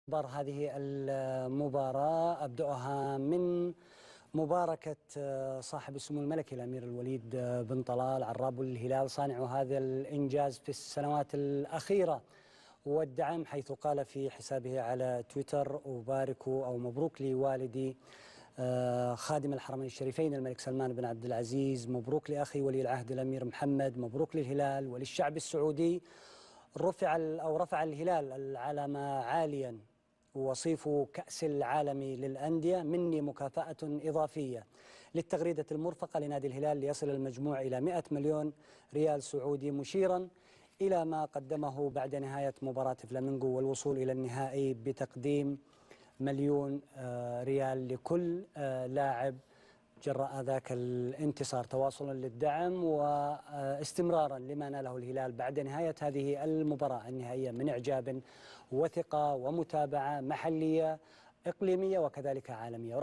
أخبار هذه المباراة أبدأها من مباركة صاحب السمو الملكي الأمير الوليد بن طلال عراب الهلال صانع هذا الإنجاز في السنوات الأخيرة والدعم، حيث قال في حسابه على تويتر: أبارك أو مبروك لوالدي خادم الحرمين الشريفين الملك سلمان بن عبد العزيز، مبروك لأخي ولي العهد الأمير محمد، مبروك للهلال وللشعب السعودي. رفع الهلال العلم عاليا وصيف كأس العالم للأندية، مني مكافأة إضافية للتغريدة المرفقة لنادي الهلال ليصل المجموع إلى 100 مليون ريال سعودي، مشيرا إلى ما قدمه بعد نهاية مباراة فلامينغو والوصول إلى النهائي بتقديم مليون ريال لكل لاعب جراء ذاك الانتصار، تواصلا للدعم واستمرارا لما ناله الهلال بعد نهاية هذه المباراة النهائية من إعجاب وثقة ومتابعة محلية إقليمية وكذلك عالمية.